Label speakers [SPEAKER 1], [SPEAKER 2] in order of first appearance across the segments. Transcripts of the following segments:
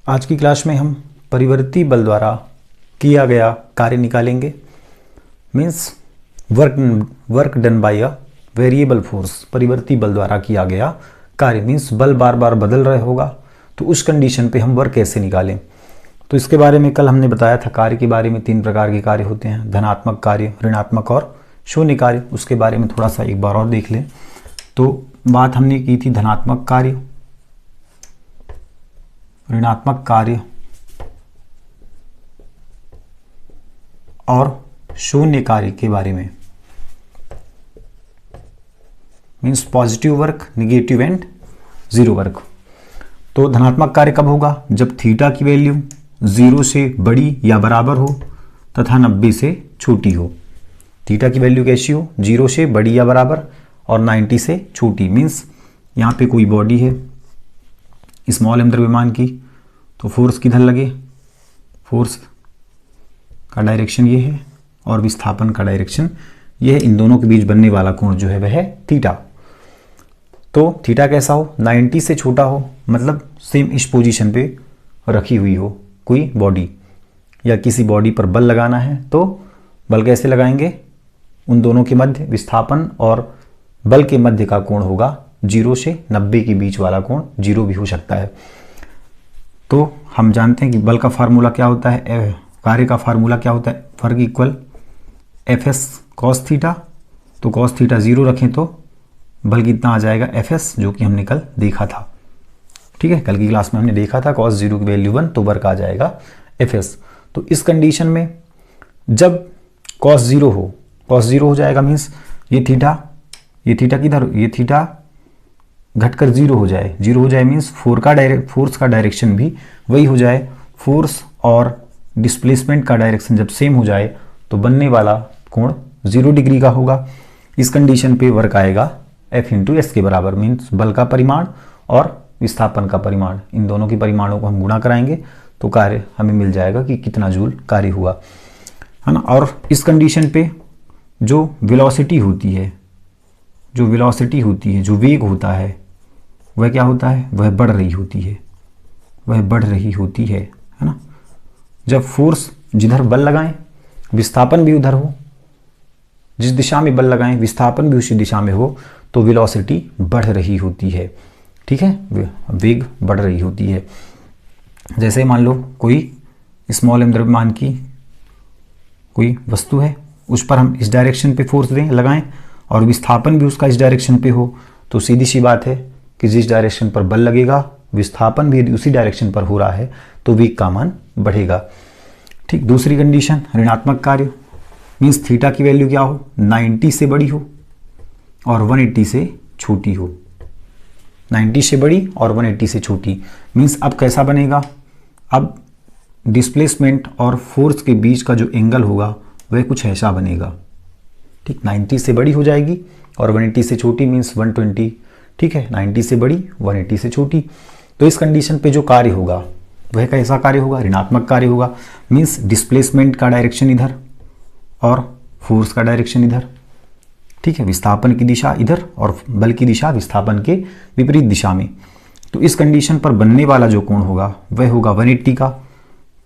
[SPEAKER 1] आज की क्लास में हम परिवर्ती बल द्वारा किया गया कार्य निकालेंगे। Means work done by a variable force. परिवर्ती बल द्वारा किया गया कार्य मीन्स बल बार बार बदल रहा होगा, तो उस कंडीशन पे हम वर्क कैसे निकालें। तो इसके बारे में कल हमने बताया था। कार्य के बारे में 3 प्रकार के कार्य होते हैं, धनात्मक कार्य, ऋणात्मक और शून्य कार्य। उसके बारे में थोड़ा सा एक बार और देख लें। तो बात हमने की थी धनात्मक कार्य, ऋणात्मक कार्य और शून्य कार्य के बारे में। Means positive work, negative and zero work. तो धनात्मक कार्य कब होगा? जब थीटा की वैल्यू 0 से बड़ी या बराबर हो तथा 90 से छोटी हो। थीटा की वैल्यू कैसी हो? 0 से बड़ी या बराबर और 90 से छोटी। मीन्स यहाँ पे कोई बॉडी है स्मॉल m द्रव्यमान की, तो फोर्स किधर लगे? फोर्स का डायरेक्शन ये है और विस्थापन का डायरेक्शन ये है। इन दोनों के बीच बनने वाला कोण जो है वह है थीटा। तो थीटा कैसा हो? 90 से छोटा हो, मतलब सेम इस पोजीशन पे रखी हुई हो कोई बॉडी, या किसी बॉडी पर बल लगाना है तो बल कैसे लगाएंगे? उन दोनों के मध्य विस्थापन और बल के मध्य का कोण होगा 0 से 90 के बीच वाला कोण 0 भी हो सकता है। तो हम जानते हैं कि बल का फार्मूला क्या होता है, कार्य का फार्मूला क्या होता है? Work equal F S cos theta. तो कॉस थीटा 0 रखें तो बल कितना आ जाएगा? एफ एस, जो कि हमने कल देखा था। ठीक है, कल की क्लास में हमने देखा था कॉस 0 की वैल्यू 1, तो वर्क आ जाएगा एफ एस। तो इस कंडीशन में जब कॉस 0 हो, कॉस 0 हो जाएगा मीन्स ये थीटा किधर? ये थीटा घटकर 0 हो जाए। 0 हो जाए मीन्स फोर्स का डायरेक्शन भी वही हो जाए। फोर्स और डिस्प्लेसमेंट का डायरेक्शन जब सेम हो जाए तो बनने वाला कोण 0 डिग्री का होगा। इस कंडीशन पे वर्क आएगा F इंटू एस के बराबर। मीन्स बल का परिमाण और विस्थापन का परिमाण, इन दोनों के परिमाणों को हम गुणा कराएंगे तो कार्य हमें मिल जाएगा कि कितना जूल कार्य हुआ, है ना। और इस कंडीशन पे जो वेलोसिटी होती है, जो वेग होता है, वह क्या होता है? वह बढ़ रही होती है, है ना। जब फोर्स जिधर बल लगाएं विस्थापन भी उधर हो, जिस दिशा में बल लगाएं विस्थापन भी उसी दिशा में हो, तो वेलोसिटी बढ़ रही होती है। ठीक है, वेग बढ़ रही होती है। जैसे मान लो कोई स्मॉल m द्रव्यमान की कोई वस्तु है, उस पर हम इस डायरेक्शन पे फोर्स लगाएं और विस्थापन भी उसका इस डायरेक्शन पे हो, तो सीधी सी बात है कि जिस डायरेक्शन पर बल लगेगा विस्थापन भी उसी डायरेक्शन पर हो रहा है, तो वेग का मान बढ़ेगा। ठीक, दूसरी कंडीशन ऋणात्मक कार्य। मीन्स थीटा की वैल्यू क्या हो? 90 से बड़ी हो और 180 से छोटी हो। 90 से बड़ी और 180 से छोटी। मीन्स अब कैसा बनेगा? अब डिस्प्लेसमेंट और फोर्स के बीच का जो एंगल होगा वह कुछ ऐसा बनेगा। ठीक, 90 से बड़ी हो जाएगी और 180 से छोटी मीन्स 120। ठीक है, 90 से बड़ी 180 से छोटी। तो इस कंडीशन पे जो कार्य होगा वह कैसा कार्य होगा? ऋणात्मक कार्य होगा। मीन्स डिस्प्लेसमेंट का डायरेक्शन इधर और फोर्स का डायरेक्शन इधर। ठीक है, विस्थापन की दिशा इधर और बल की दिशा विस्थापन के विपरीत दिशा में। तो इस कंडीशन पर बनने वाला जो कोण होगा वह होगा 180 का।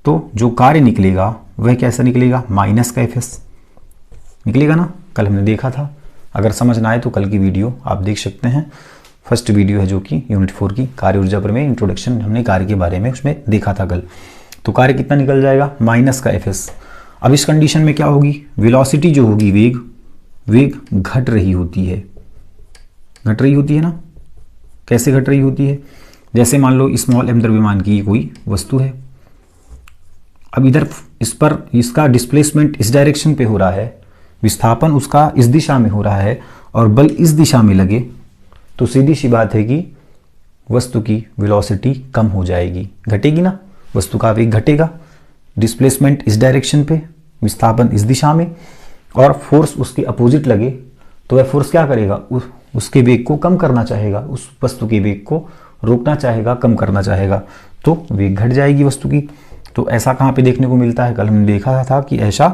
[SPEAKER 1] तो जो कार्य निकलेगा वह कैसा निकलेगा? माइनस का एफ एस निकलेगा ना। कल हमने देखा था, अगर समझ ना आए तो कल की वीडियो आप देख सकते हैं। फर्स्ट वीडियो है जो कि यूनिट 4 की कार्य ऊर्जा प्रमेय इंट्रोडक्शन, हमने कार्य के बारे में उसमें देखा था कल। तो कार्य कितना निकल जाएगा? माइनस का एफ एस। अब इस कंडीशन में क्या होगी? वेलोसिटी जो होगी, वेग घट रही होती है ना। कैसे घट रही होती है? जैसे मान लो स्मॉल m द्रव्यमान की कोई वस्तु है, अब इधर इस पर इसका डिस्प्लेसमेंट इस डायरेक्शन पे हो रहा है, विस्थापन उसका इस दिशा में हो रहा है और बल इस दिशा में लगे, तो सीधी सी बात है कि वस्तु की वेलोसिटी कम हो जाएगी, घटेगी ना। वस्तु का वेग घटेगा, डिस्प्लेसमेंट इस डायरेक्शन पे, विस्थापन इस दिशा में और फोर्स उसके अपोजिट लगे, तो वह फोर्स क्या करेगा? उसके वेग को कम करना चाहेगा, उस वस्तु के वेग को रोकना चाहेगा, कम करना चाहेगा, तो वेग घट जाएगी वस्तु की। तो ऐसा कहाँ पे देखने को मिलता है? कल हमने देखा था कि ऐसा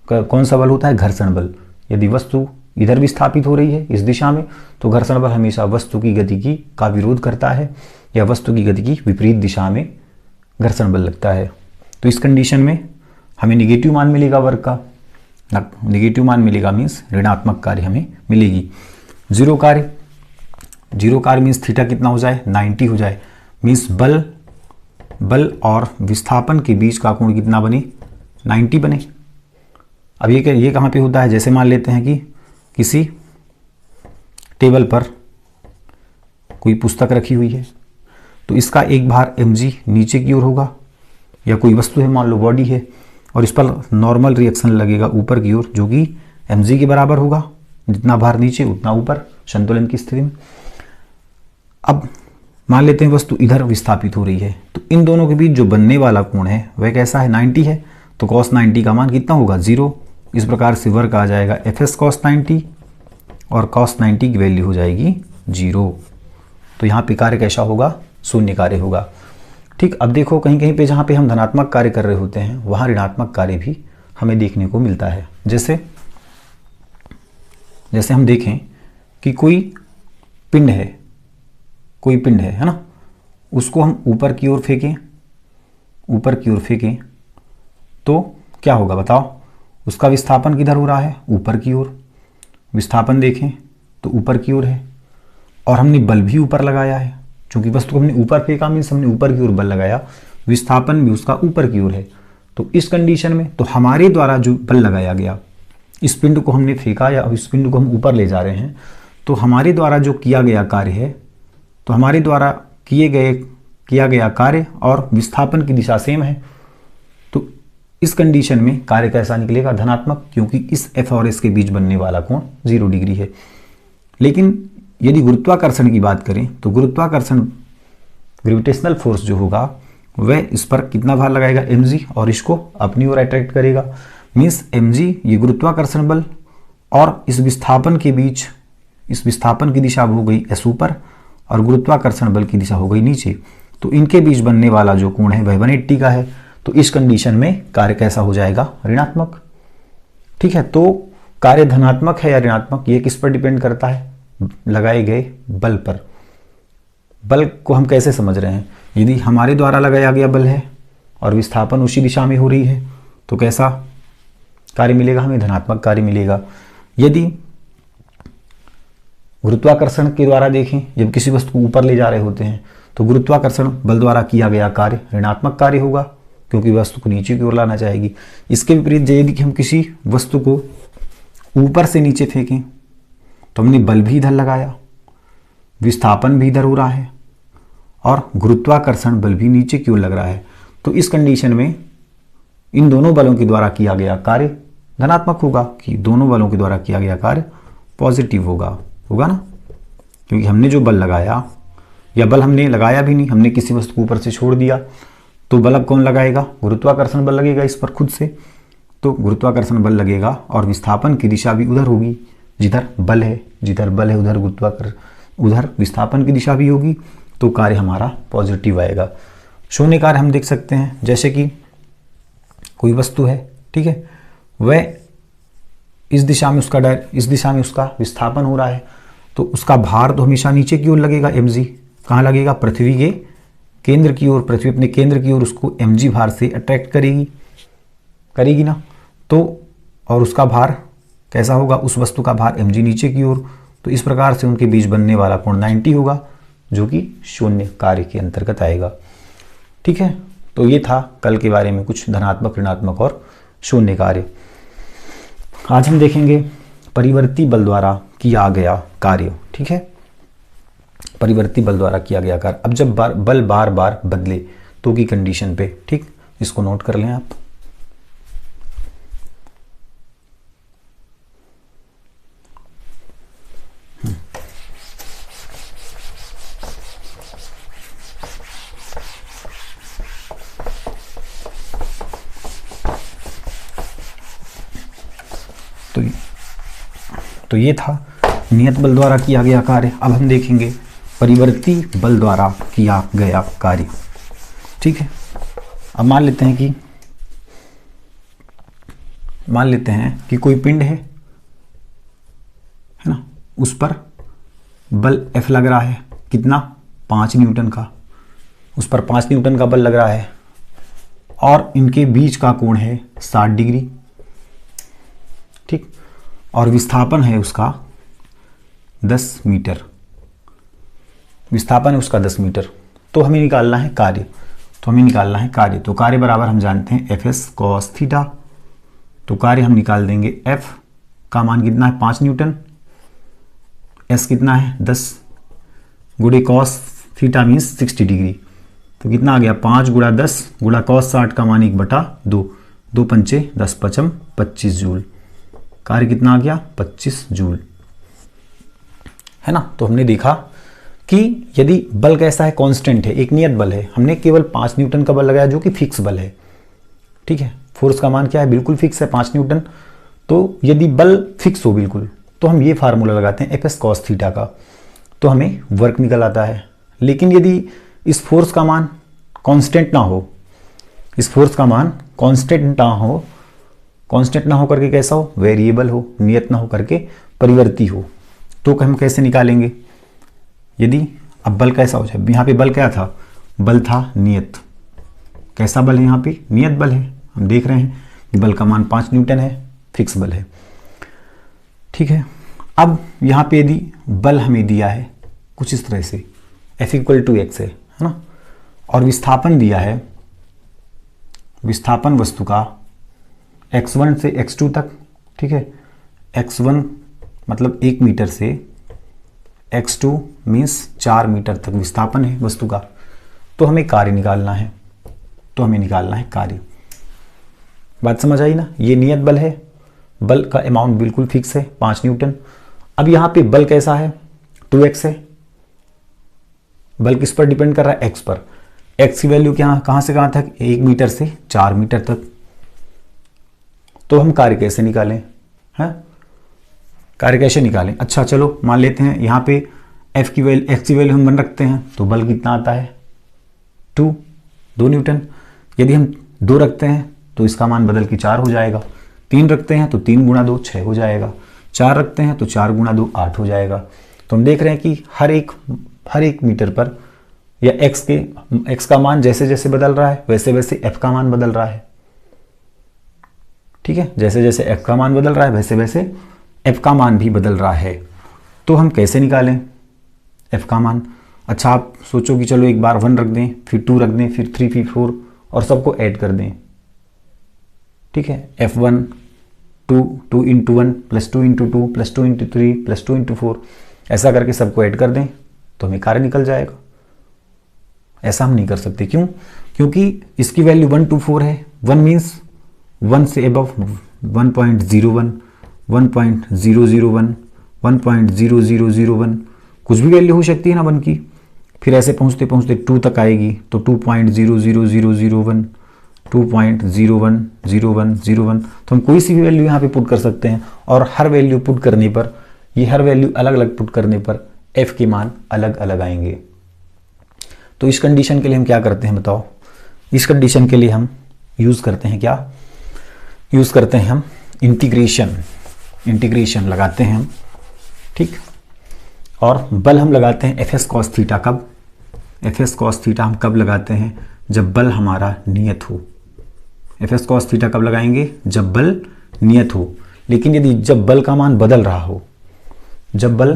[SPEAKER 1] कौन सा बल होता है? घर्षण बल। यदि वस्तु इधर विस्थापित हो रही है इस दिशा में, तो घर्षण बल हमेशा वस्तु की गति का विरोध करता है या वस्तु की गति की विपरीत दिशा में घर्षण बल लगता है। तो इस कंडीशन में हमें निगेटिव मान मिलेगा वर्क का, निगेटिव मान मिलेगा मीन्स ऋणात्मक कार्य हमें मिलेगी। जीरो कार्य मीन्स थीटा कितना हो जाए 90 हो जाए, मीन्स बल और विस्थापन के बीच का कोण कितना बने 90 बने। अब ये कहाँ पे होता है, जैसे मान लेते हैं कि किसी टेबल पर कोई पुस्तक रखी हुई है, तो इसका एक भार mg नीचे की ओर होगा, या कोई वस्तु है मान लो बॉडी है, और इस पर नॉर्मल रिएक्शन लगेगा ऊपर की ओर जो कि mg के बराबर होगा, जितना भार नीचे उतना ऊपर संतुलन की स्थिति में। अब मान लेते हैं वस्तु इधर विस्थापित हो रही है, तो इन दोनों के बीच जो बनने वाला कोण है वह कैसा है 90 है, तो cos 90 का मान कितना होगा 0। इस प्रकार से वर्क आ जाएगा fs cos 90 और cos 90 की वैल्यू हो जाएगी 0। तो यहाँ पे कार्य कैसा होगा, शून्य कार्य होगा। ठीक, अब देखो कहीं कहीं पे जहाँ पे हम धनात्मक कार्य कर रहे होते हैं वहाँ ऋणात्मक कार्य भी हमें देखने को मिलता है। जैसे हम देखें कि कोई पिंड है ना, उसको हम ऊपर की ओर फेंकें तो क्या होगा बताओ, उसका विस्थापन किधर हो रहा है ऊपर की ओर, विस्थापन देखें तो ऊपर की ओर है, और हमने बल भी ऊपर लगाया है, क्योंकि वस्तु को हमने ऊपर फेंका मीन्स हमने ऊपर की ओर बल लगाया, विस्थापन भी उसका ऊपर की ओर है। तो इस कंडीशन में तो हमारे द्वारा जो बल लगाया गया, इस पिंड को हमने फेंका या इस पिंड को हम ऊपर ले जा रहे हैं, तो हमारे द्वारा जो किया गया कार्य है, तो हमारे द्वारा किया गया कार्य और विस्थापन की दिशा सेम है। तो इस कंडीशन में कार्य कैसा निकलेगा, धनात्मक, क्योंकि इस F और S के बीच बनने वाला कोण 0 डिग्री है। लेकिन यदि गुरुत्वाकर्षण की बात करें तो गुरुत्वाकर्षण ग्रेविटेशनल फोर्स जो होगा वह इस पर कितना भार लगाएगा mg, और इसको अपनी ओर अट्रैक्ट करेगा, मीन्स mg ये गुरुत्वाकर्षण बल और इस विस्थापन के बीच, इस विस्थापन की दिशा हो गई s ऊपर और गुरुत्वाकर्षण बल की दिशा हो गई नीचे, तो इनके बीच बनने वाला जो कोण है वह 180 का है। तो इस कंडीशन में कार्य कैसा हो जाएगा, ऋणात्मक। ठीक है, तो कार्य धनात्मक है या ऋणात्मक ये किस पर डिपेंड करता है, लगाए गए बल पर। बल को हम कैसे समझ रहे हैं, यदि हमारे द्वारा लगाया गया बल है और विस्थापन उसी दिशा में हो रही है तो कैसा कार्य मिलेगा, हमें धनात्मक कार्य मिलेगा। यदि गुरुत्वाकर्षण के द्वारा देखें, जब किसी वस्तु को ऊपर ले जा रहे होते हैं तो गुरुत्वाकर्षण बल द्वारा किया गया कार्य ऋणात्मक कार्य होगा, क्योंकि वस्तु को नीचे की ओर लाना चाहेगी। इसके विपरीत यदि हम किसी वस्तु को ऊपर से नीचे फेंकें तो हमने बल भी इधर लगाया, विस्थापन भी इधर हो रहा है और गुरुत्वाकर्षण बल भी नीचे की ओर लग रहा है। तो इस कंडीशन में इन दोनों बलों के द्वारा किया गया कार्य धनात्मक होगा, कि दोनों बलों के द्वारा किया गया कार्य पॉजिटिव होगा ना, क्योंकि हमने जो बल लगाया, या बल हमने लगाया भी नहीं, हमने किसी वस्तु को ऊपर से छोड़ दिया, तो बल अब कौन लगाएगा, गुरुत्वाकर्षण बल लगेगा इस पर खुद से। तो गुरुत्वाकर्षण बल लगेगा और विस्थापन की दिशा भी उधर होगी जिधर बल है, उधर विस्थापन की दिशा भी होगी, तो कार्य हमारा पॉजिटिव आएगा। शून्य कार्य हम देख सकते हैं, जैसे कि कोई वस्तु है, ठीक है, वह इस दिशा में उसका विस्थापन हो रहा है, तो उसका भार तो हमेशा नीचे की ओर लगेगा mg। कहाँ लगेगा, पृथ्वी के केंद्र की ओर, पृथ्वी अपने केंद्र की ओर उसको mg भार से अट्रैक्ट करेगी ना। तो और उसका भार कैसा होगा, उस वस्तु का भार mg नीचे की ओर, तो इस प्रकार से उनके बीच बनने वाला कोण 90 होगा, जो कि शून्य कार्य के अंतर्गत आएगा। ठीक है, तो ये था कल के बारे में कुछ धनात्मक, ऋणात्मक और शून्य कार्य। आज हम देखेंगे परिवर्ती बल द्वारा किया गया कार्य। ठीक है, परिवर्ती बल द्वारा किया गया कार्य। अब जब बल बार बार बदले तो की कंडीशन पे, ठीक, इसको नोट कर लें आप। तो ये था नियत बल द्वारा किया गया कार्य। अब हम देखेंगे परिवर्ती बल द्वारा किया गया कार्य। ठीक है, अब मान लेते हैं कि कोई पिंड है ना, उस पर बल F लग रहा है, कितना, 5 न्यूटन का। उस पर 5 न्यूटन का बल लग रहा है और इनके बीच का कोण है 60 डिग्री, ठीक। और विस्थापन है उसका 10 मीटर, विस्थापन है उसका 10 मीटर। तो हमें निकालना है कार्य, तो कार्य बराबर हम जानते हैं एफ एस कॉस थीटा। तो कार्य हम निकाल देंगे, एफ का मान कितना है 5 न्यूटन, एस कितना है 10 गुणे कॉस थीटा मीन्स 60 डिग्री। तो कितना आ गया 5 गुणा 10 गुणा कॉस 60 का मान 1/2, 2 पंचे 10 पचम 25 जूल। कार्य कितना आ गया 25 जूल, है ना। तो हमने देखा कि यदि बल कैसा है, कांस्टेंट है, एक नियत बल है, हमने केवल 5 न्यूटन का बल लगाया जो कि फिक्स बल है, ठीक है। फोर्स का मान क्या है, बिल्कुल फिक्स है 5 न्यूटन। तो यदि बल फिक्स हो बिल्कुल, तो हम ये फार्मूला लगाते हैं एफ एस कॉस थीटा का, तो हमें वर्क निकल आता है। लेकिन यदि इस फोर्स का मान कांस्टेंट ना हो, कांस्टेंट ना हो करके कैसा हो, वेरिएबल हो, नियत ना हो करके परिवर्ती हो, तो हम कैसे निकालेंगे। यदि अब बल कैसा हो जाए, यहाँ पे बल क्या था, बल था नियत। कैसा बल है यहाँ पे, नियत बल है। हम देख रहे हैं कि बल का मान 5 न्यूटन है, फिक्स बल है, ठीक है। अब यहाँ पे यदि बल हमें दिया है कुछ इस तरह से, F = x है ना, और विस्थापन दिया है, विस्थापन वस्तु का x1 से x2 तक, ठीक है। x1 मतलब 1 मीटर से x2 मीन्स 4 मीटर तक विस्थापन है वस्तु का। तो हमें कार्य निकालना है, कार्य। बात समझ आई ना। ये नियत बल है, बल का अमाउंट बिल्कुल फिक्स है 5 न्यूटन। अब यहाँ पे बल कैसा है, 2x है। बल किस पर डिपेंड कर रहा है, x पर। x की वैल्यू कहाँ से कहाँ तक, 1 मीटर से 4 मीटर तक। तो हम कार्य कैसे निकालें, हैं, कार्य कैसे निकालें। अच्छा चलो मान लेते हैं यहाँ पे x की वैल्यू हम 1 रखते हैं, तो बल कितना आता है 2 न्यूटन। यदि हम 2 रखते हैं तो इसका मान बदल के 4 हो जाएगा। 3 रखते हैं तो 3 गुणा 2 6 हो जाएगा। 4 रखते हैं तो 4 गुणा 2 8 हो जाएगा। तो हम देख रहे हैं कि हर एक मीटर पर या x का मान जैसे जैसे बदल रहा है वैसे वैसे f का मान बदल रहा है, ठीक है। जैसे जैसे f का मान बदल रहा है वैसे वैसे f का मान भी बदल रहा है। तो हम कैसे निकालें f का मान। अच्छा आप सोचो कि चलो एक बार 1 रख दें, फिर 2 रख दें, फिर 3 फिर 4 और सबको ऐड कर दें, ठीक है। f1 2 into 1 plus 2 into 2 plus 2 into 3 plus 2 into 4 ऐसा करके सबको ऐड कर दें तो हमें कार्य निकल जाएगा। ऐसा हम नहीं कर सकते, क्यों, क्योंकि इसकी वैल्यू 1 to 4 है। 1 मीन्स 1 से अबव 1.01 1.001 1.0001 कुछ भी वैल्यू हो सकती है ना 1 की। फिर ऐसे पहुँचते पहुँचते 2 तक आएगी तो 2.00001 2.010101। तो हम कोई सी भी वैल्यू यहाँ पे पुट कर सकते हैं, और हर वैल्यू पुट करने पर, ये हर वैल्यू अलग अलग पुट करने पर f के मान अलग अलग आएंगे। तो इस कंडीशन के लिए हम क्या करते हैं बताओ। इस कंडीशन के लिए हम यूज़ करते हैं क्या, यूज़ करते हैं हम इंटीग्रेशन लगाते हैं हम, ठीक। और बल हम लगाते हैं एफ एस कॉस थीटा। कब, एफ एस कॉस थीटा हम कब लगाते हैं, जब बल हमारा नियत हो। एफ एस कॉस थीटा कब लगाएंगे, जब बल नियत हो। लेकिन यदि जब बल का मान बदल रहा हो, जब बल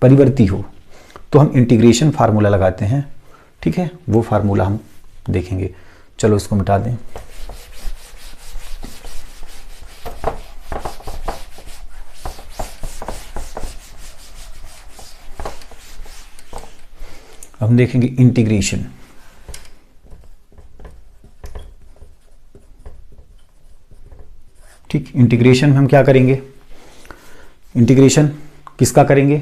[SPEAKER 1] परिवर्ती हो, तो हम इंटीग्रेशन फार्मूला लगाते हैं, ठीक है। वो फार्मूला हम देखेंगे। चलो इसको मिटा दें। हम देखेंगे इंटीग्रेशन। ठीक, इंटीग्रेशन में हम क्या करेंगे, इंटीग्रेशन किसका करेंगे,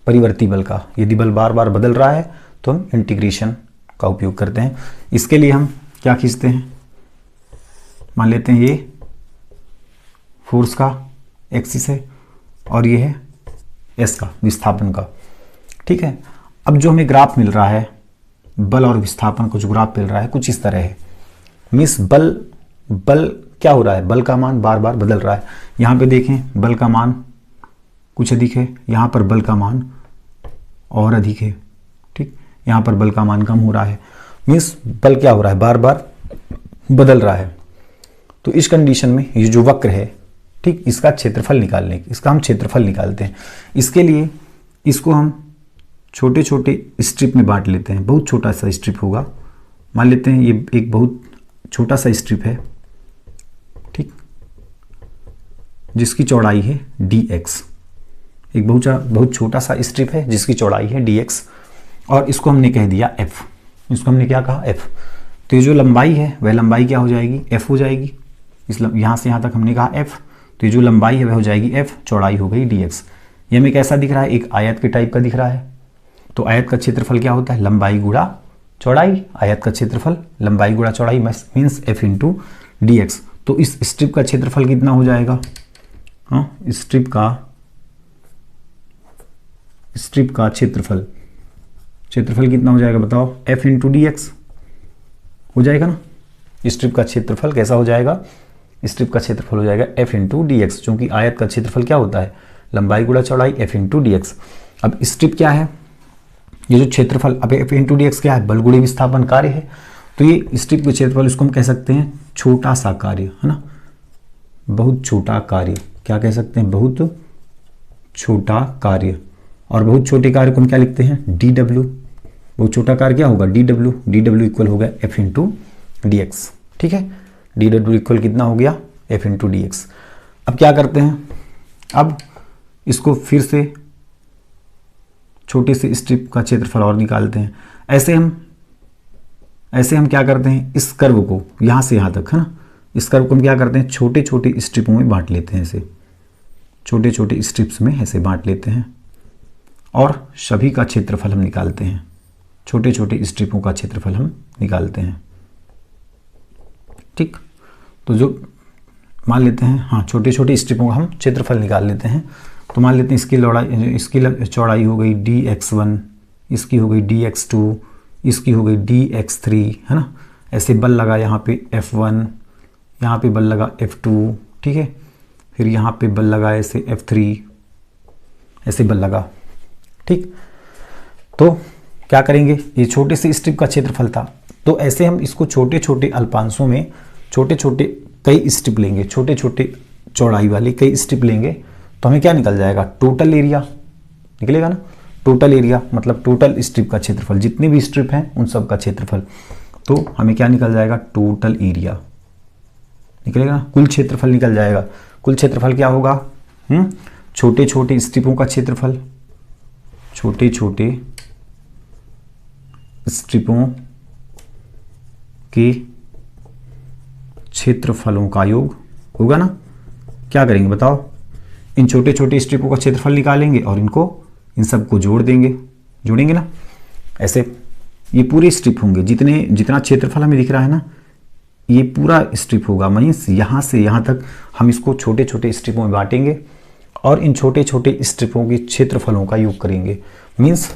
[SPEAKER 1] परिवर्ती बल का। यदि बल बार बार बदल रहा है तो हम इंटीग्रेशन का उपयोग करते हैं। इसके लिए हम क्या खींचते हैं, मान लेते हैं ये फोर्स का एक्सिस है और ये है एस का, विस्थापन का, ठीक है। अब जो हमें ग्राफ मिल रहा है बल और विस्थापन को, जो ग्राफ मिल रहा है कुछ इस तरह है। मिस बल क्या हो रहा है, बल का मान बार बार बदल रहा है। यहाँ पे देखें बल का मान कुछ अधिक है, यहाँ पर बल का मान और अधिक है, ठीक। यहाँ पर बल का मान कम हो रहा है। मीन्स बल क्या हो रहा है, बार बार बदल रहा है। तो इस कंडीशन में ये जो वक्र है, ठीक, इसका क्षेत्रफल निकालने, इसका हम क्षेत्रफल निकालते हैं। इसके लिए इसको हम छोटे छोटे स्ट्रिप में बांट लेते हैं। बहुत छोटा सा स्ट्रिप होगा, मान लेते हैं ये एक बहुत छोटा सा स्ट्रिप है, ठीक, जिसकी चौड़ाई है dx। एक बहुत छोटा सा स्ट्रिप है जिसकी चौड़ाई है dx, और इसको हमने कह दिया f। इसको हमने क्या कहा, f। तो ये जो लंबाई है वह लंबाई क्या हो जाएगी, f हो जाएगी। यहाँ से यहाँ तक हमने कहा f, तो ये जो लंबाई है वह हो जाएगी f, चौड़ाई हो गई dx। ये हमें कैसा दिख रहा है, एक आयत के टाइप का दिख रहा है। तो आयत का क्षेत्रफल क्या होता है, लंबाई गुणा चौड़ाई। आयत का क्षेत्रफल लंबाई गुणा चौड़ाई मीन्स f इंटू dx। तो इस स्ट्रिप का क्षेत्रफल कितना हो जाएगा, हाँ, स्ट्रिप का क्षेत्रफल कितना हो जाएगा बताओ, f इंटू dx हो जाएगा ना। स्ट्रिप का क्षेत्रफल कैसा हो जाएगा, स्ट्रिप का क्षेत्रफल हो जाएगा f इंटू dx, क्योंकि आयत का क्षेत्रफल क्या होता है, लंबाई गुणा चौड़ाई f इंटू dx। अब स्ट्रिप क्या है, ये जो क्षेत्रफल, अब f इंटू dx क्या है, बल गुणे विस्थापन कार्य है। तो ये स्ट्रिप के क्षेत्रफल, इसको हम कह सकते हैं छोटा सा कार्य, है ना, बहुत छोटा कार्य। क्या कह सकते हैं, बहुत छोटा कार्य। और बहुत छोटे कार्य को हम क्या लिखते हैं, dw। बहुत छोटा कार्य क्या होगा, dw इक्वल हो गया f इंटू dx, ठीक है। dw इक्वल कितना हो गया, f इंटू dx। अब क्या करते हैं, अब इसको फिर से छोटे से स्ट्रिप का क्षेत्रफल और निकालते हैं। ऐसे हम क्या करते हैं, इस कर्व को यहाँ से यहाँ तक, है ना, इस कर्व को हम क्या करते हैं, छोटे छोटे स्ट्रिपों में बांट लेते हैं। ऐसे छोटे छोटे स्ट्रिप्स में ऐसे बांट लेते हैं और सभी का क्षेत्रफल हम निकालते हैं। छोटे छोटे स्ट्रिपों का क्षेत्रफल हम निकालते हैं, ठीक। तो जो मान लेते हैं, हाँ, छोटे छोटे स्ट्रिपों का हम क्षेत्रफल निकाल लेते हैं। तो मान लेते हैं इसकी चौड़ाई हो गई dx1, इसकी हो गई dx2, इसकी हो गई dx3, है ना। ऐसे बल लगा यहाँ पे F1, यहाँ पे बल लगा F2, ठीक है। फिर यहाँ पे बल लगा ऐसे F3, ऐसे बल लगा, ठीक। तो क्या करेंगे, ये छोटे से स्ट्रिप का क्षेत्रफल था। तो ऐसे हम इसको छोटे छोटे अल्पांशों में छोटे छोटे कई स्ट्रिप लेंगे, छोटे छोटे चौड़ाई वाले कई स्ट्रिप लेंगे, तो हमें क्या निकल जाएगा, टोटल एरिया निकलेगा ना। टोटल एरिया मतलब टोटल स्ट्रिप का क्षेत्रफल, जितने भी स्ट्रिप हैं उन सब का क्षेत्रफल। तो हमें क्या निकल जाएगा, टोटल एरिया निकलेगा ना, कुल क्षेत्रफल निकल जाएगा। कुल क्षेत्रफल क्या होगा, छोटे छोटे स्ट्रिपों का क्षेत्रफल, छोटे छोटे स्ट्रिपों के क्षेत्रफलों का योग होगा ना। क्या करेंगे बताओ, इन छोटे छोटे स्ट्रिपों का क्षेत्रफल निकालेंगे और इन सबको जोड़ देंगे, जोड़ेंगे ना। ऐसे ये पूरे स्ट्रिप होंगे, जितना क्षेत्रफल हमें दिख रहा है ना, ये पूरा स्ट्रिप होगा। मीन्स यहाँ से यहाँ तक हम इसको छोटे छोटे स्ट्रिपों में बांटेंगे और इन छोटे छोटे स्ट्रिपों के क्षेत्रफलों का योग करेंगे। मीन्स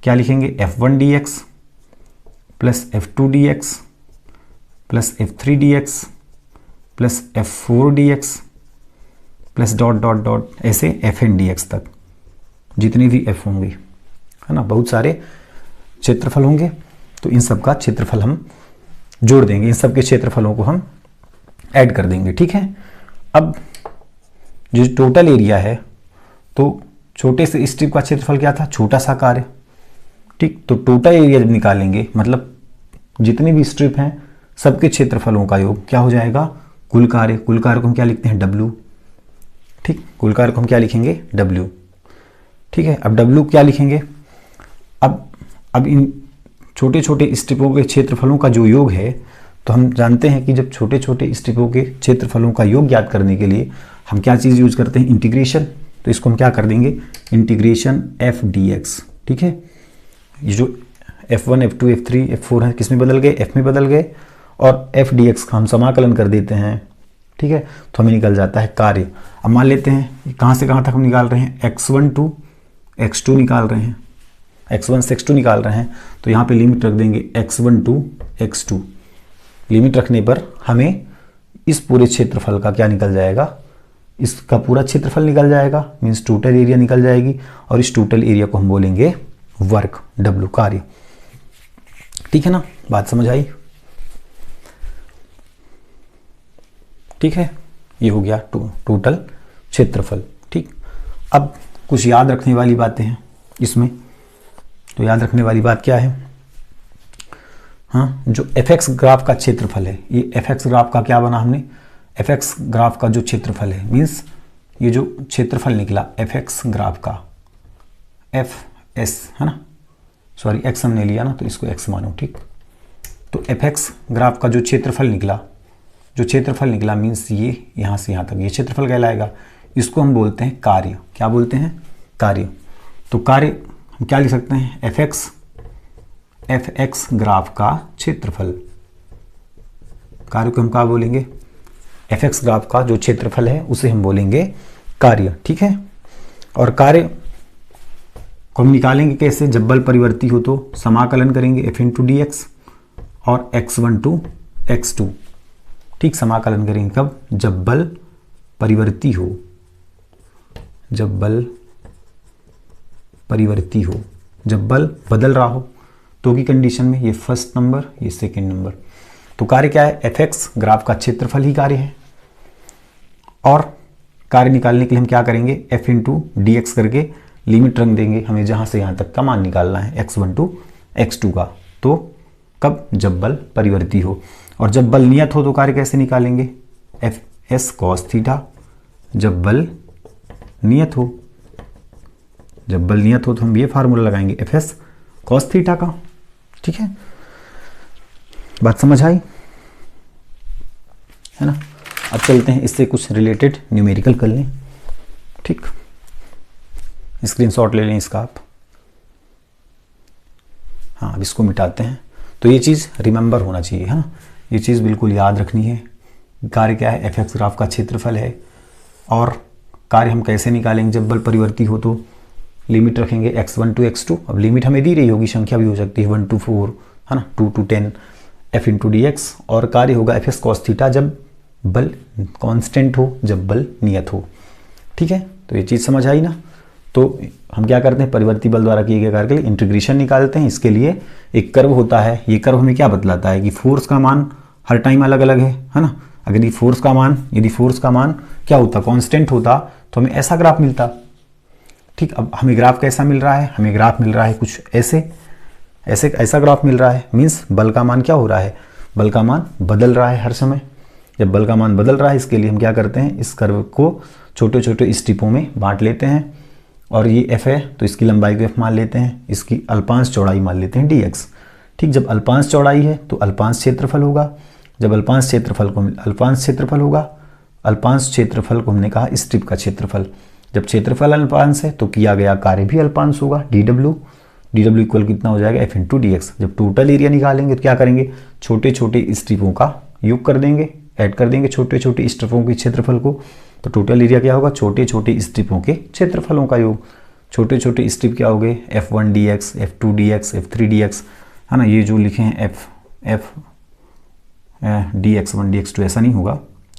[SPEAKER 1] क्या लिखेंगे, f1 dx plus f2 dx plus f3 dx plus f4 dx plus dot dot dot ऐसे fn dx तक, जितने भी f होंगे, है ना, बहुत सारे क्षेत्रफल होंगे। तो इन सब का क्षेत्रफल हम जोड़ देंगे, इन सब के क्षेत्रफलों को हम ऐड कर देंगे, ठीक है। अब जो टोटल एरिया है, तो छोटे से स्ट्रिप का क्षेत्रफल क्या था, छोटा सा कार्य, ठीक। तो टोटल एरिया जब निकालेंगे, मतलब जितने भी स्ट्रिप हैं सबके क्षेत्रफलों का योग क्या हो जाएगा, कुल कार्य। कुल कार्य को हम क्या लिखते हैं, W, ठीक। कुल कार्य को हम क्या लिखेंगे, W, ठीक है। अब W क्या लिखेंगे, अब इन छोटे छोटे स्ट्रिपों के क्षेत्रफलों का जो योग है, तो हम जानते हैं कि जब छोटे छोटे स्ट्रिपों के क्षेत्रफलों का योग ज्ञात करने के लिए हम क्या चीज़ यूज करते हैं, इंटीग्रेशन। तो इसको हम क्या कर देंगे, इंटीग्रेशन f dx, ठीक है। ये जो f1 f2 f3 f4 है, किस में बदल गए, f में बदल गए, और f dx का हम समाकलन कर देते हैं, ठीक है। तो हमें निकल जाता है कार्य। अब मान लेते हैं कहाँ से कहाँ तक हम निकाल रहे हैं, x1 to x2 निकाल रहे हैं, x1 से x2 निकाल रहे हैं। तो यहाँ पे लिमिट रख देंगे x1 to x2। लिमिट रखने पर हमें इस पूरे क्षेत्रफल का क्या निकल जाएगा, इसका पूरा क्षेत्रफल निकल जाएगा, मीन्स टोटल एरिया निकल जाएगी। और इस टोटल एरिया को हम बोलेंगे वर्क, W, कार्य, ठीक है ना। बात समझ आई। ठीक है, ये हो गया टोटल क्षेत्रफल। ठीक, अब कुछ याद रखने वाली बातें हैं इसमें। तो याद रखने वाली बात क्या है, हाँ, जो एफ एक्स ग्राफ का क्षेत्रफल है, ये एफ एक्स ग्राफ का क्या बना हमने, एफ एक्स ग्राफ का जो क्षेत्रफल है, मीन्स ये जो क्षेत्रफल निकला एफ एक्स ग्राफ का, एफ एस है ना, सॉरी एक्स हमने लिया ना तो इसको एक्स मानो। ठीक, तो एफ एक्स ग्राफ का जो क्षेत्रफल निकला मीन्स ये यहाँ से यहाँ तक ये क्षेत्रफल कहलाएगा। इसको हम बोलते हैं कार्य। क्या बोलते हैं, कार्य। तो कार्य हम क्या लिख सकते हैं, एफ एक्स ग्राफ का क्षेत्रफल। कार्य को हम क्या बोलेंगे, एफ एक्स ग्राफ का जो क्षेत्रफल है उसे हम बोलेंगे कार्य। ठीक है, और कार्य को हम निकालेंगे कैसे, जब बल परिवर्ती हो तो समाकलन करेंगे एफ इंटू डी एक्स और x1 टू x2। ठीक, समाकलन करेंगे कब, जब बल परिवर्ती हो, जब बल परिवर्ती हो, जब बल बदल रहा हो तो की कंडीशन में, ये फर्स्ट नंबर ये सेकंड नंबर। तो कार्य क्या है, एफ एक्स ग्राफ का क्षेत्रफल ही कार्य है। और कार्य निकालने के लिए हम क्या करेंगे, एफ इंटू डी एक्स करके लिमिट रख देंगे, हमें जहां से यहां तक का मान निकालना है x1 टू x2 का। तो कब, जब बल परिवर्ती हो। और जब बल नियत हो तो कार्य कैसे निकालेंगे, एफ एस कॉस थीटा। जब बल नियत हो, जब बल नियत हो तो हम ये फार्मूला लगाएंगे एफ एस कॉस थीटा का। ठीक है, बात समझ आई है ना। अब चलते हैं इससे कुछ रिलेटेड न्यूमेरिकल कर लें। ठीक, स्क्रीनशॉट ले लें इसका आप। हाँ, अब इसको मिटाते हैं। तो ये चीज़ रिमेंबर होना चाहिए, है ना, ये चीज़ बिल्कुल याद रखनी है। कार्य क्या है, एफ एक्स ग्राफ का क्षेत्रफल है। और कार्य हम कैसे निकालेंगे, जब बल परिवर्ती हो तो लिमिट रखेंगे x1 टू x2। अब लिमिट हमें दी रही होगी, संख्या भी हो सकती है 1 to 4 है ना, 2 to 10, f into D x. और कार्य होगा एफ एस कॉस थीटा जब बल कांस्टेंट हो, जब बल नियत हो। ठीक है, तो ये चीज़ समझ आई ना। तो हम क्या करते हैं, परिवर्ती बल द्वारा किए गए कार्य के लिए इंटीग्रेशन निकालते हैं। इसके लिए एक कर्व होता है, ये कर्व हमें क्या बतलाता है कि फोर्स का मान हर टाइम अलग अलग है ना। अगर ये फोर्स का मान, यदि फोर्स का मान क्या होता, कांस्टेंट होता, तो हमें ऐसा ग्राफ मिलता। ठीक, अब हमें ग्राफ कैसा मिल रहा है, हमें ग्राफ मिल रहा है कुछ ऐसा ग्राफ मिल रहा है। मीन्स बल का मान क्या हो रहा है, बल का मान बदल रहा है हर समय। जब बल का मान बदल रहा है, इसके लिए हम क्या करते हैं, इस कर्व को छोटे छोटे स्ट्रिपों में बांट लेते हैं। और ये f है तो इसकी लंबाई को f मान लेते हैं, इसकी अल्पांश चौड़ाई मान लेते हैं dx। ठीक, जब अल्पांश चौड़ाई है तो अल्पांश क्षेत्रफल होगा। जब अल्पांश क्षेत्रफल को हमने कहा स्ट्रिप का क्षेत्रफल। जब क्षेत्रफल अल्पांश है तो किया गया कार्य भी अल्पांश होगा, dw इक्वल कितना हो जाएगा, f इंटू डी एक्स। जब टोटल एरिया निकालेंगे तो क्या करेंगे, छोटे छोटे स्ट्रिपों का योग कर देंगे, ऐड कर देंगे छोटे छोटे स्ट्रिपों के क्षेत्रफल को। तो टोटल एरिया क्या होगा, छोटे छोटे स्ट्रिपों के क्षेत्रफलों का योग। छोटे छोटे स्ट्रिप क्या हो गए, f1 dx, f2 dx, f3 dx, है ना। ये जो लिखे हैं f dx1 dx2 ऐसा नहीं होगा।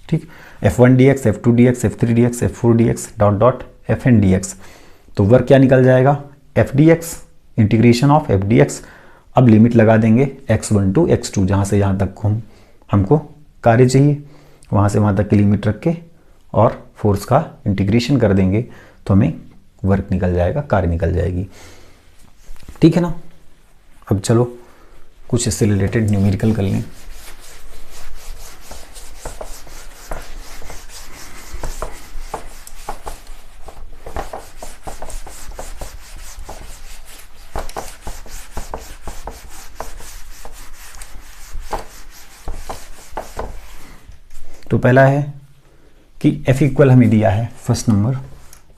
[SPEAKER 1] ठीक, f1 dx, f2 dx, f3 dx, f4 dx dot dot fn dx। तो वर्क क्या निकल जाएगा, f dx integration of f dx। अब लिमिट लगा देंगे x1 टू x2, जहाँ से यहाँ तक हमको कार्य चाहिए, वहाँ से वहाँ तक की लिमिट रख के और फोर्स का इंटीग्रेशन कर देंगे तो हमें वर्क निकल जाएगा, कार्य निकल जाएगी। ठीक है ना। अब चलो कुछ इससे रिलेटेड न्यूमेरिकल कर लें। तो पहला है कि f इक्वल हमें दिया है, first number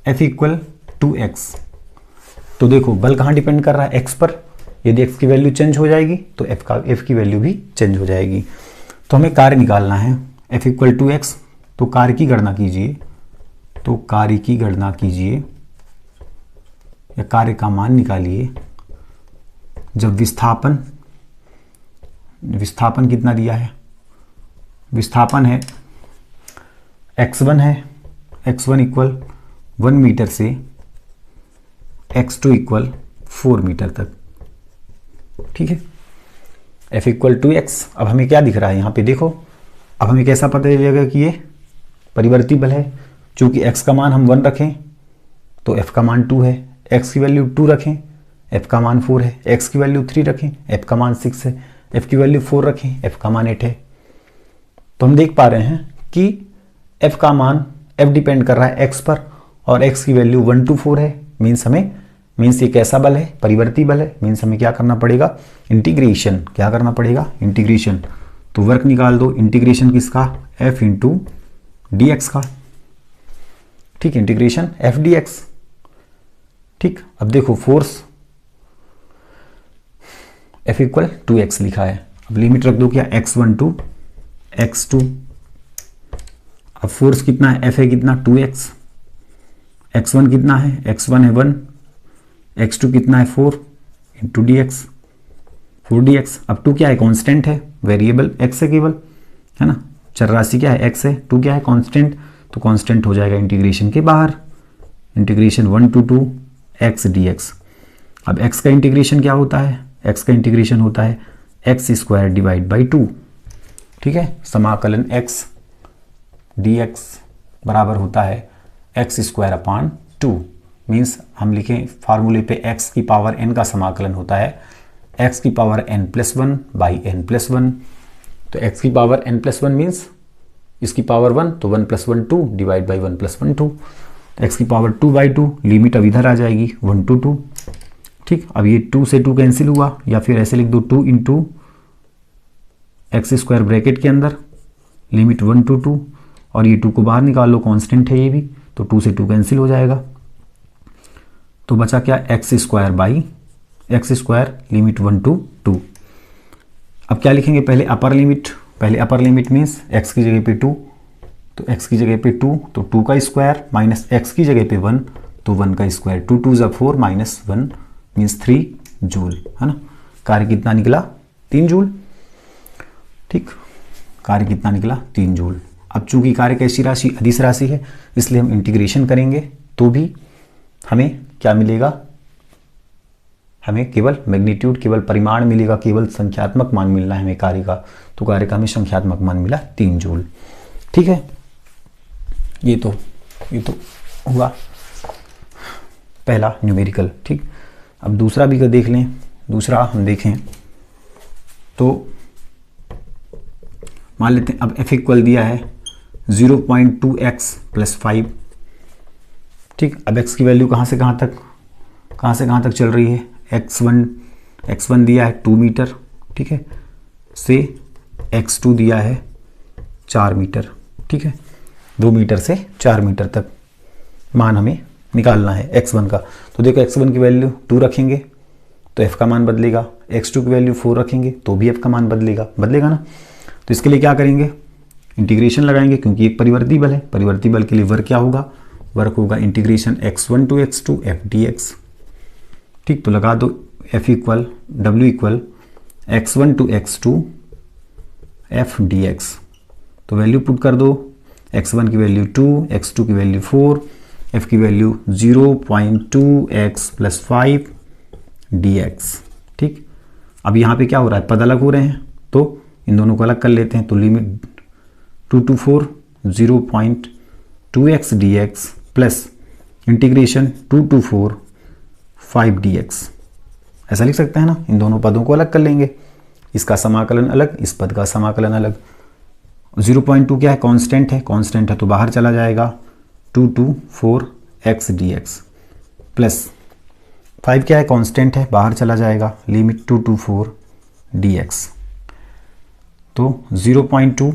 [SPEAKER 1] f equal 2x। तो देखो बल कहाँ डिपेंड कर रहा है, x पर। यदि x की वैल्यू चेंज हो जाएगी तो f की वैल्यू भी चेंज हो जाएगी। तो हमें कार्य निकालना है, f इक्वल 2x। तो कार्य की गणना कीजिए, या कार्य का मान निकालिए जब विस्थापन कितना दिया है, विस्थापन है x1 है, x1 इक्वल 1 मीटर से x2 इक्वल 4 मीटर तक। ठीक है, f इक्वल 2x। अब हमें क्या दिख रहा है यहाँ पे, देखो अब हमें कैसा पता चलेगा कि ये परिवर्ती बल है। चूंकि x का मान हम 1 रखें तो f का मान 2 है, x की वैल्यू 2 रखें f का मान 4 है, x की वैल्यू 3 रखें f का मान 6 है, f की वैल्यू 4 रखें f का मान 8 है। तो हम देख पा रहे हैं कि f का मान f डिपेंड कर रहा है x पर और x की वैल्यू 1 to 4 है। मीन्स ये कैसा बल है, परिवर्ती बल है। मीन्स हमें क्या करना पड़ेगा, इंटीग्रेशन। क्या करना पड़ेगा, इंटीग्रेशन। तो वर्क निकाल दो, इंटीग्रेशन किसका, f इंटू डी एक्स का। ठीक, इंटीग्रेशन f dx। ठीक, अब देखो फोर्स F इक्वल 2x लिखा है। अब लिमिट रख दो क्या, x1 टू x2। अब फोर्स कितना है, F है कितना 2x, x1 कितना है, x1 है 1, x2 कितना है 4 इंटू डी एक्स, 4dx। अब 2 क्या है, कांस्टेंट है, वेरिएबल x है केवल, है ना, चर राशि क्या है x है, 2 क्या है कांस्टेंट, तो कांस्टेंट हो जाएगा इंटीग्रेशन के बाहर। Integration 1 to 2 x dx। अब x का इंटीग्रेशन क्या होता है, x का इंटीग्रेशन होता है x स्क्वायर डिवाइड बाई 2। ठीक है, समाकलन x dx बराबर होता है x स्क्वायर अपान 2। मीन्स हम लिखें फार्मूले पे x की पावर n का समाकलन होता है x की पावर n+1 बाई n+1। तो x की पावर n+1 मीन्स इसकी पावर 1, तो 1 + 1 2 डिवाइड बाई 1 + 1 2। तो x की पावर 2/2, लिमिट अब इधर आ जाएगी 1 to 2। ठीक, अब ये 2 से 2 कैंसिल हुआ, या फिर ऐसे लिख दो 2 इंटू एक्स स्क्वायर ब्रैकेट के अंदर, लिमिट 1 to 2, और ये 2 को बाहर निकाल लो, कांस्टेंट है ये भी, तो 2 से 2 कैंसिल हो जाएगा। तो बचा क्या, x square by x square, limit 1 to 2। अब क्या लिखेंगे, पहले अपर लिमिट मीन्स x की जगह पे 2, तो x की जगह पे 2, तो 2 का स्क्वायर माइनस x की जगह पे 1, तो 1 का स्क्वायर, 2 2 = 4 माइनस 1 मीन्स 3 जूल, है ना। कार्य कितना निकला, 3 जूल। ठीक, कार्य कितना निकला, 3 जूल। अब चूंकि कार्य कैसी राशि, अदिश राशि है, इसलिए हम इंटीग्रेशन करेंगे तो भी हमें क्या मिलेगा, हमें केवल मैग्नीट्यूड, केवल परिमाण मिलेगा, केवल संख्यात्मक मान मिलना है हमें कार्य का। तो कार्य का हमें संख्यात्मक मान मिला 3 जूल। ठीक है, ये तो हुआ पहला न्यूमेरिकल। ठीक, अब दूसरा भी कर देख लें। दूसरा हम देखें तो मान लेते हैं अब F इक्वल दिया है 0.2x + 5। ठीक, अब x की वैल्यू कहाँ से कहाँ तक चल रही है, x1 दिया है 2 मीटर, ठीक है, से x2 दिया है 4 मीटर। ठीक है, 2 मीटर से 4 मीटर तक मान हमें निकालना है x1 का। तो देखो x1 की वैल्यू 2 रखेंगे तो f का मान बदलेगा, x2 की वैल्यू 4 रखेंगे तो भी f का मान बदलेगा ना। तो इसके लिए क्या करेंगे, इंटीग्रेशन लगाएंगे, क्योंकि एक परिवर्ती बल है। परिवर्ती बल के लिए वर्क क्या होगा, वर्क होगा integration x1 to x2 f dx। ठीक, तो लगा दो F equal W equal x1 to x2 f dx। तो वैल्यू पुट कर दो, x1 की वैल्यू 2, x2 की वैल्यू 4, f की वैल्यू 0.2x + 5 dx। ठीक, अब यहाँ पे क्या हो रहा है, पद अलग हो रहे हैं तो इन दोनों को अलग कर लेते हैं। तो limit 2 to 4 0.2x dx plus integration 2 to 4 5 dx, ऐसा लिख सकते हैं ना। इन दोनों पदों को अलग कर लेंगे, इसका समाकलन अलग, इस पद का समाकलन अलग। 0.2 क्या है, कांस्टेंट है तो बाहर चला जाएगा, 2 to 4x dx प्लस 5 क्या है, कांस्टेंट है, बाहर चला जाएगा, लिमिट 2 to 4 dx। तो 0.2,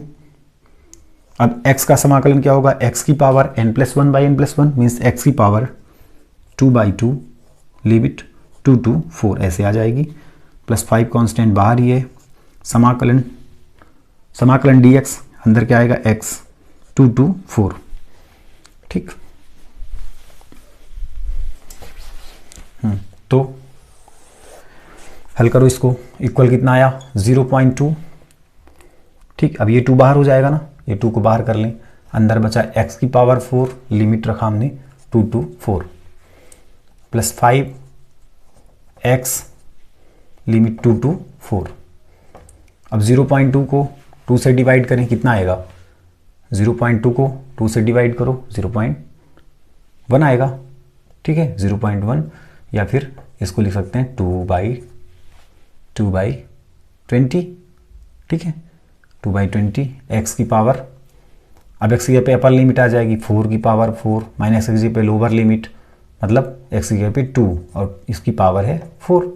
[SPEAKER 1] अब x का समाकलन क्या होगा, x की पावर n+1/n+1 मीन्स x की पावर 2/2, लिमिट 2 to 4 ऐसे आ जाएगी, प्लस 5 कांस्टेंट बाहर ही है, समाकलन dx अंदर क्या आएगा, x 2 to 4। ठीक, तो हल करो इसको, इक्वल कितना आया 0.2। ठीक, अब ये 2 बाहर हो जाएगा ना, ये 2 को बाहर कर लें, अंदर बचा x की पावर 4, लिमिट रखा हमने 2 to 4 plus 5x limit 2 to 4। अब 0.2 को 2 से डिवाइड करें, कितना आएगा 0.2 को 2 से डिवाइड करो, 0.1 आएगा। ठीक है, 0.1, या फिर इसको लिख सकते हैं 2/20। ठीक है, 2/20 एक्स की पावर, अब एक्स की जगह पे अपर लिमिट आ जाएगी 4 की पावर 4, माइनस एक्स की जगह पे लोअर लिमिट, मतलब एक्स की जगह पे 2 और इसकी पावर है 4,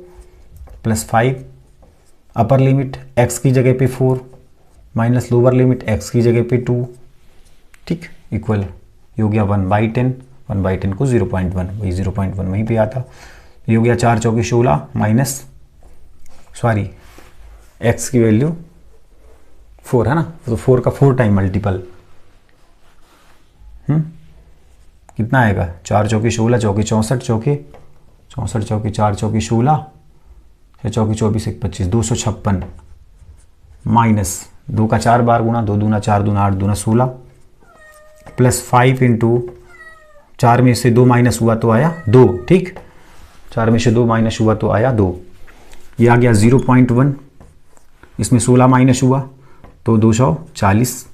[SPEAKER 1] प्लस 5 अपर लिमिट एक्स की जगह पे 4 माइनस लोअर लिमिट एक्स की जगह पे 2। ठीक, इक्वल ये हो गया 1/10, 1/10 को 0.1, वही 0.1 वहीं पे आता। ये हो गया 4 चौके 16 माइनस, सॉरी एक्स की वैल्यू 4 है ना, तो 4 का 4 टाइम मल्टीपल, कितना आएगा, 4 चौके 16, चौके 64, चौके 4 चौके 16, 6 चौके 24, 1 25, 256 माइनस 2 का 4 बार गुणा, 2 दूना 4 दूना 8 दूना 16, प्लस 5 इंटू 4 में से 2 माइनस हुआ तो आया 2। ठीक, 4 में से 2 माइनस हुआ तो आया 2। ये आ गया 0.1, इसमें 16 माइनस हुआ तो 240,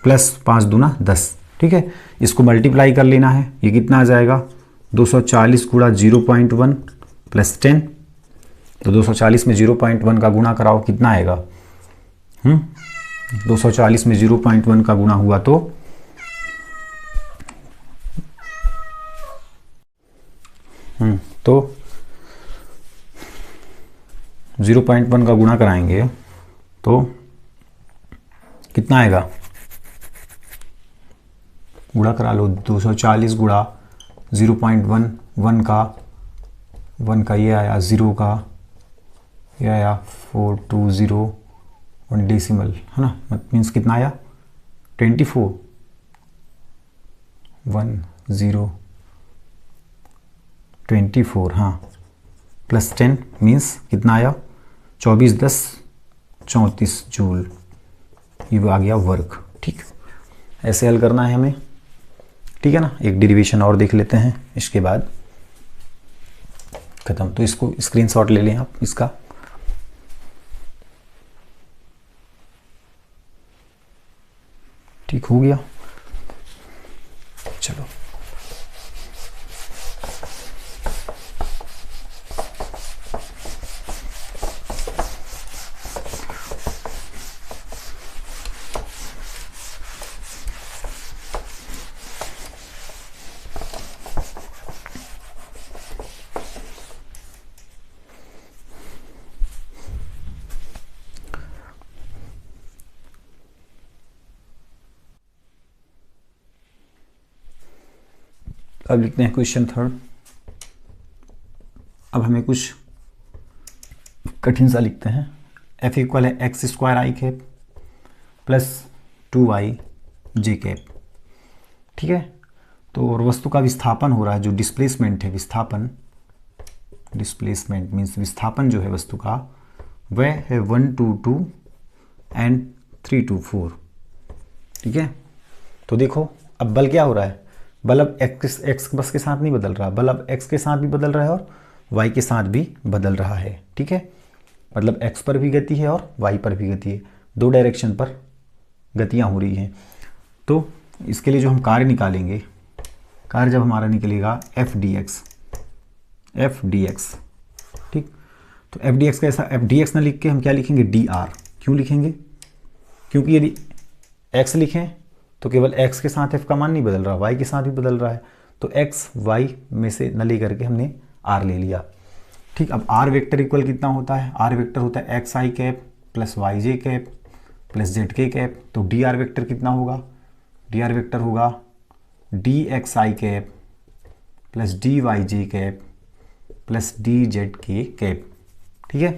[SPEAKER 1] प्लस 5 दूना 10। ठीक है, इसको मल्टीप्लाई कर लेना है, ये कितना आ जाएगा 240 गुणा 0.1 प्लस 10, तो 240 में 0.1 का गुणा कराओ, कितना आएगा, 240 में 0.1 का गुणा हुआ तो तो 0.1 का गुणा कराएंगे तो कितना आएगा, गुणा करा लो, 240 गुणा 0.1, 1 का ये आया, 0 का ये आया 420, 1 डेसिमल है ना, मीन्स कितना आया 24, 1024, हाँ, प्लस 10 मीन्स कितना आया 24×10 34 जूल, ये आ गया वर्क। ठीक, ऐसे हल करना है हमें। ठीक है ना, एक डेरिवेशन और देख लेते हैं, इसके बाद खत्म। तो इसको स्क्रीनशॉट ले लें आप इसका। ठीक हो गया, चलो अब लिखते हैं क्वेश्चन 3। अब हमें कुछ कठिन सा लिखते हैं। f इक्वल है x² i cap plus 2y j cap. ठीक है, तो और वस्तु का विस्थापन हो रहा है, जो डिस्प्लेसमेंट है, डिस्प्लेसमेंट मीन्स विस्थापन जो है वस्तु का, वह है 1 to 2 एंड 3 to 4। ठीक है, तो देखो अब बल क्या हो रहा है, बल अब एक्स बस के साथ नहीं बदल रहा, बल अब एक्स के साथ भी बदल रहा है और वाई के साथ भी बदल रहा है। ठीक है, मतलब एक्स पर भी गति है और वाई पर भी गति है, दो डायरेक्शन पर गतियां हो रही हैं। तो इसके लिए जो हम कार्य निकालेंगे, कार्य जब हमारा निकलेगा एफ डी एक्स, ठीक, तो एफ डी एक्स कैसा, एफ डी एक्स ना लिख के हम क्या लिखेंगे, डी आर। क्यों लिखेंगे, क्योंकि यदि एक्स लिखें तो केवल x के साथ f का मान नहीं बदल रहा, y के साथ भी बदल रहा है, तो x y में से न ले करके हमने r ले लिया। ठीक, अब r वेक्टर इक्वल कितना होता है, r वेक्टर होता है x I cap plus Y J cap plus Z K cap. तो डी आर वेक्टर कितना होगा, डी आर वेक्टर होगा D X I cap plus D Y J cap plus D Z K cap. ठीक है,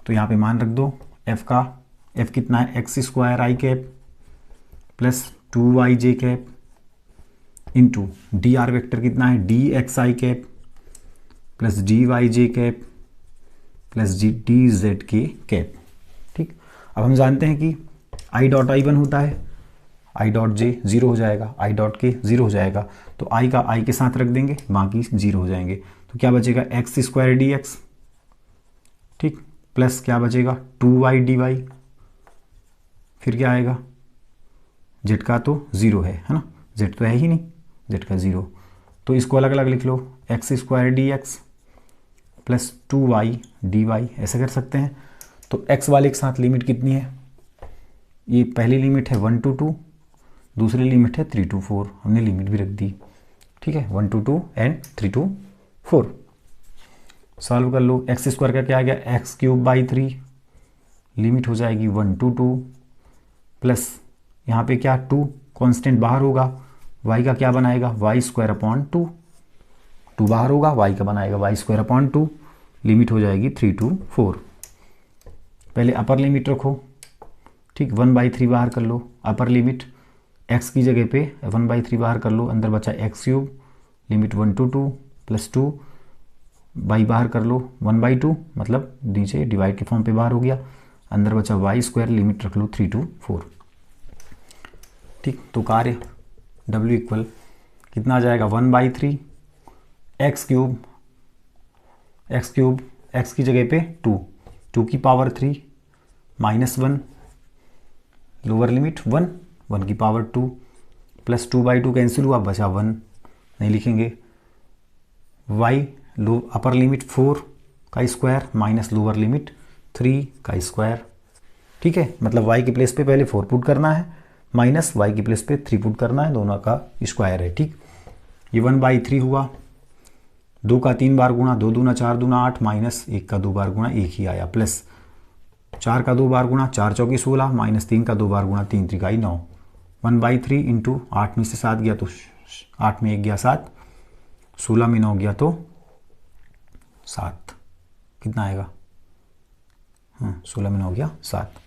[SPEAKER 1] तो यहाँ पे मान रख दो f का, f कितना है x² I cap plus 2yj cap into D R vector कितना है D X I cap plus D Y J cap plus D Z K cap. ठीक, अब हम जानते हैं कि आई डॉट आई 1 होता है, आई डॉट जे 0 हो जाएगा, आई डॉट के 0 हो जाएगा, तो आई का आई के साथ रख देंगे, बाकी 0 हो जाएंगे। तो क्या बचेगा x² डी एक्स, ठीक, प्लस क्या बचेगा 2y dy, फिर क्या आएगा जेड का तो 0 है ना, जेड तो है ही नहीं, जेड का 0, तो इसको अलग अलग लिख लो, X square D X plus 2y dy, ऐसे कर सकते हैं। तो x वाले के साथ लिमिट कितनी है, ये पहली लिमिट है 1 to 2, दूसरी लिमिट है 3 to 4, हमने लिमिट भी रख दी, ठीक है, 1 to 2 एंड 3 to 4। सॉल्व कर लो, एक्स स्क्वायर का क्या आ गया, एक्स क्यूब बाई 3, लिमिट हो जाएगी 1 to 2 प्लस यहाँ पे क्या 2 कांस्टेंट बाहर होगा, y का क्या बनाएगा वाई स्क्वायर अपॉन 2, 2 बाहर होगा, y का बनाएगा वाई स्क्वायर अपॉन 2, लिमिट हो जाएगी 3 to 4। पहले अपर लिमिट रखो, ठीक, 1/3 बाहर कर लो, अपर लिमिट x की जगह पे 1/3 बाहर कर लो, अंदर बचा x cube, limit 1 to 2 plus 2 by बाहर कर लो 1/2, मतलब नीचे डिवाइड के फॉर्म पे बाहर हो गया, अंदर बचा वाई स्क्वायर, लिमिट रख लो 3 to 4, ठीक। तो कार्य W इक्वल कितना आ जाएगा 1/3 एक्स क्यूब एक्स की जगह पे 2 की पावर 3 माइनस 1, लोअर लिमिट 1 की पावर 2 प्लस 2/2 कैंसिल हुआ, बचा 1, नहीं लिखेंगे, y लो अपर लिमिट 4 का स्क्वायर माइनस लोअर लिमिट 3 का स्क्वायर, ठीक है, मतलब y के प्लेस पे पहले 4 पुट करना है, माइनस y के प्लेस पे 3 पुट करना है, दोनों का स्क्वायर है, ठीक। ये 1/3 हुआ, 2 का 3 बार गुणा, 2 दूना 4 दूना 8, माइनस 1 का 2 बार गुणा 1 ही आया, प्लस 4 का 2 बार गुणा, 4 चौकी 16, माइनस 3 का 2 बार गुणा, 3 त्रिकाई 9, 1/3 इंटू 8 में से 7 गया तो 8 में 1 गया 7, 16 में 9 गया तो 7, कितना आएगा, 16 में 9 गया 7,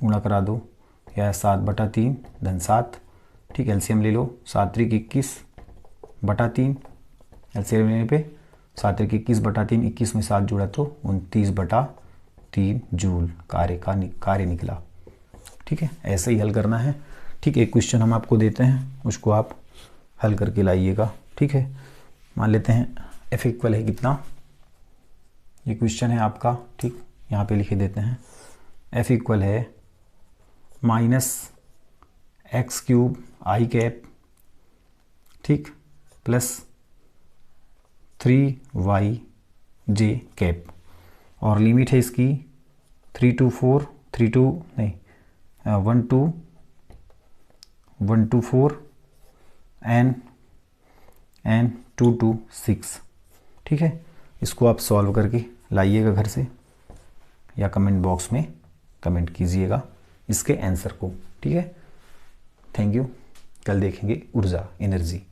[SPEAKER 1] गुणा करा दो, यह 7/3 धन 7, ठीक, एलसीएम ले लो, 7 त्रिक 21/3, एलसीएम लेने पे 7 त्रिक 21/3, 21 में 7 जुड़ा तो 29/3 जूल कार्य निकला, ठीक है। ऐसे ही हल करना है, ठीक। एक क्वेश्चन हम आपको देते हैं, उसको आप हल करके लाइएगा, ठीक है। मान लेते हैं F इक्वल है कितना, ये क्वेश्चन है आपका, ठीक, यहाँ पे लिखे देते हैं, F इक्वल है माइनस एक्स क्यूब आई कैप, ठीक, प्लस 3yj कैप, और लिमिट है इसकी 1 to 4 एंड 2 to 6, ठीक है। इसको आप सॉल्व करके लाइएगा घर से, या कमेंट बॉक्स में कमेंट कीजिएगा इसके आंसर को, ठीक है। थैंक यू, कल देखेंगे ऊर्जा एनर्जी।